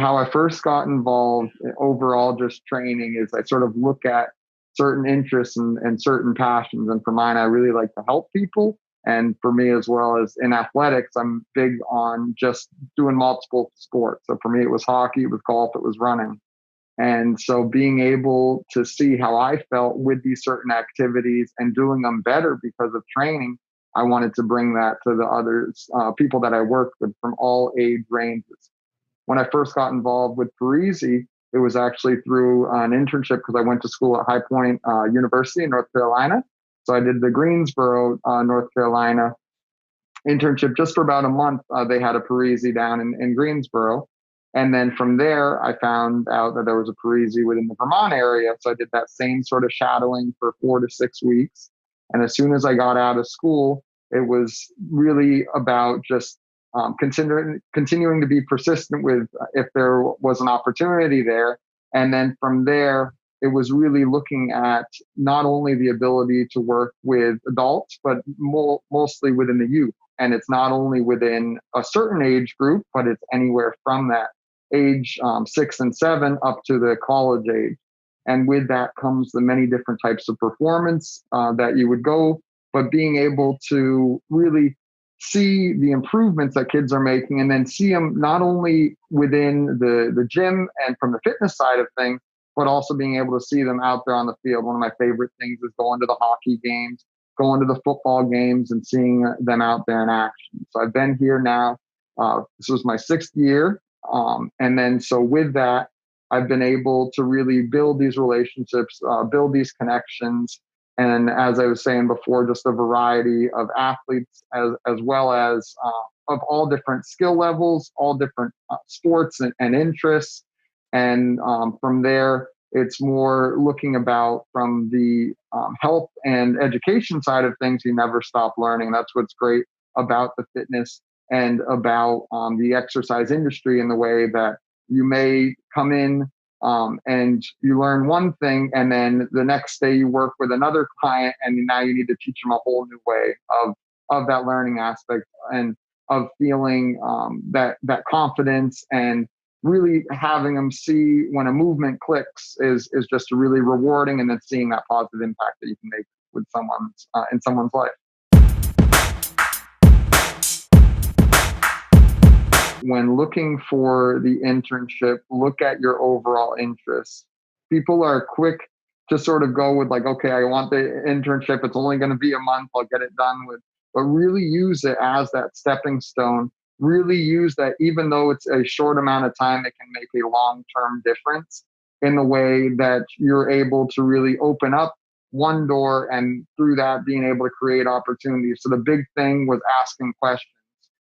how I first got involved overall, just training, is I sort of look at certain interests and certain passions. And for mine, I really like to help people. And for me, as well as in athletics, I'm big on just doing multiple sports. So for me, it was hockey, it was golf, it was running. And so being able to see how I felt with these certain activities and doing them better because of training, I wanted to bring that to the others, people that I worked with from all age ranges. When I first got involved with Parisi, it was actually through an internship because I went to school at High Point University in North Carolina. So I did the Greensboro, North Carolina internship just for about a month. They had a Parisi down in Greensboro. And then from there, I found out that there was a Parisi within the Vermont area. So I did that same sort of shadowing for 4 to 6 weeks. And as soon as I got out of school, it was really about just continuing to be persistent with if there was an opportunity there. And then from there, it was really looking at not only the ability to work with adults, but mostly within the youth. And it's not only within a certain age group, but it's anywhere from that age 6 and 7 up to the college age. And with that comes the many different types of performance that you would go, but being able to really see the improvements that kids are making and then see them not only within the gym and from the fitness side of things, but also being able to see them out there on the field. One of my favorite things is going to the hockey games, going to the football games and seeing them out there in action. So I've been here now. This was my 6th year. And then so with that, I've been able to really build these relationships, build these connections. And as I was saying before, just a variety of athletes as well as of all different skill levels, all different sports and interests. And from there, it's more looking about from the health and education side of things. You never stop learning. That's what's great about the fitness and about the exercise industry, in the way that you may come in and you learn one thing, and then the next day you work with another client, and now you need to teach them a whole new way of that learning aspect and of feeling that confidence, and really having them see when a movement clicks is just really rewarding, and then seeing that positive impact that you can make with someone's in someone's life. When looking for the internship, look at your overall interests. People are quick to sort of go with like, okay, I want the internship. It's only going to be a month. I'll get it done with. But really use it as that stepping stone. Really use that, even though it's a short amount of time, it can make a long-term difference in the way that you're able to really open up one door, and through that being able to create opportunities. So the big thing was asking questions.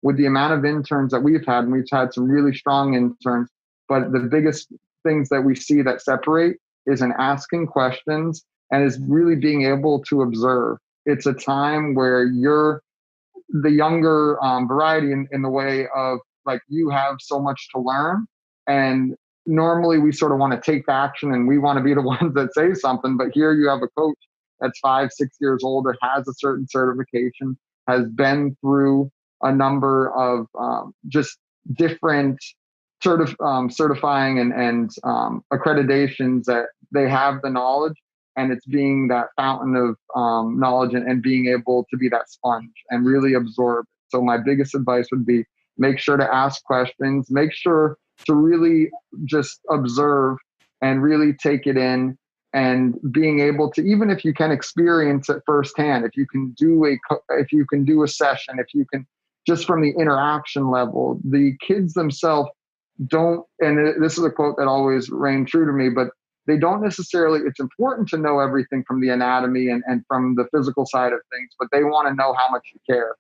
With the amount of interns that we've had, and we've had some really strong interns, but the biggest things that we see that separate is in asking questions and is really being able to observe. It's a time where you're the younger variety in the way of like, you have so much to learn, and normally we sort of want to take action and we want to be the ones that say something, but here you have a coach that's 5, 6 years older, has a certain certification, has been through a number of just different certifying and accreditations, that they have the knowledge, and it's being that fountain of knowledge and being able to be that sponge and really absorb. So my biggest advice would be, make sure to ask questions, make sure to really just observe and really take it in, and being able to, even if you can experience it firsthand, if you can do a session, if you can, just from the interaction level, the kids themselves don't, and this is a quote that always rang true to me, but they don't necessarily, it's important to know everything from the anatomy and from the physical side of things, but they want to know how much you care.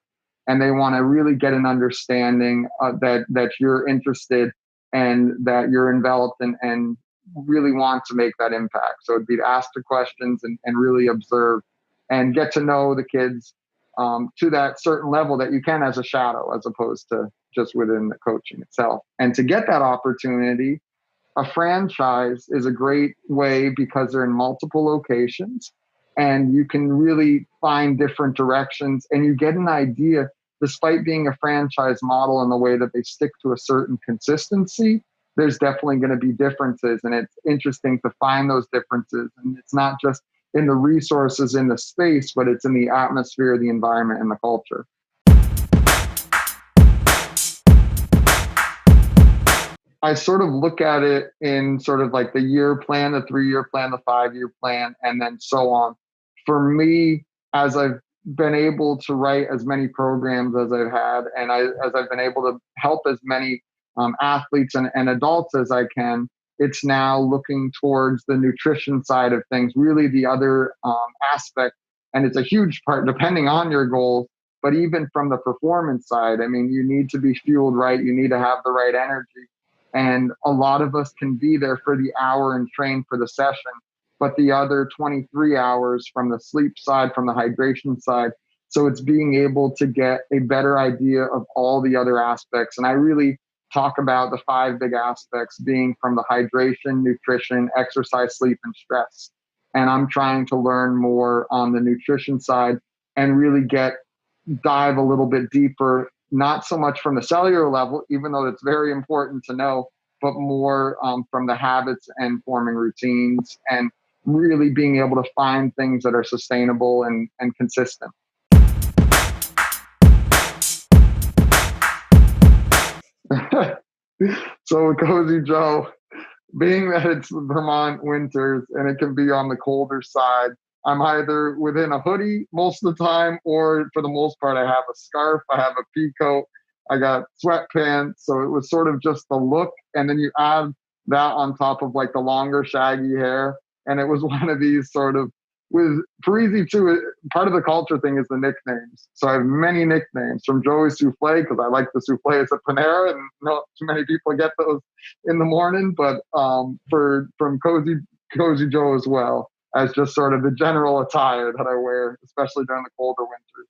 And they want to really get an understanding that you're interested and that you're enveloped and really want to make that impact. So it'd be to ask the questions and really observe and get to know the kids to that certain level that you can as a shadow, as opposed to just within the coaching itself. And to get that opportunity, a franchise is a great way because they're in multiple locations and you can really find different directions, and you get an idea, despite being a franchise model in the way that they stick to a certain consistency, there's definitely going to be differences, and it's interesting to find those differences. And it's not just in the resources in the space, but it's in the atmosphere, the environment, and the culture. I sort of look at it in sort of like the year plan, the 3-year plan, the 5-year plan, and then so on. For me, as I've been able to write as many programs as I've had, and as I've been able to help as many athletes and adults as I can, it's now looking towards the nutrition side of things, really the other aspect. And it's a huge part depending on your goals. But even from the performance side, I mean, you need to be fueled right. You need to have the right energy. And a lot of us can be there for the hour and train for the session, but the other 23 hours from the sleep side, from the hydration side. So it's being able to get a better idea of all the other aspects. And I really talk about the 5 big aspects being from the hydration, nutrition, exercise, sleep, and stress. And I'm trying to learn more on the nutrition side and really dive a little bit deeper, not so much from the cellular level, even though it's very important to know, but more from the habits and forming routines and really being able to find things that are sustainable and consistent. So Cozy Joe, being that it's Vermont winters and it can be on the colder side, I'm either within a hoodie most of the time, or for the most part, I have a scarf, I have a pea coat, I got sweatpants. So it was sort of just the look. And then you add that on top of like the longer, shaggy hair. And it was one of these sort of, with Parisi too, part of the culture thing is the nicknames. So I have many nicknames, from Joey Souffle, because I like the souffles at Panera, and not too many people get those in the morning, but from Cozy Joe as well, as just sort of the general attire that I wear, especially during the colder winters.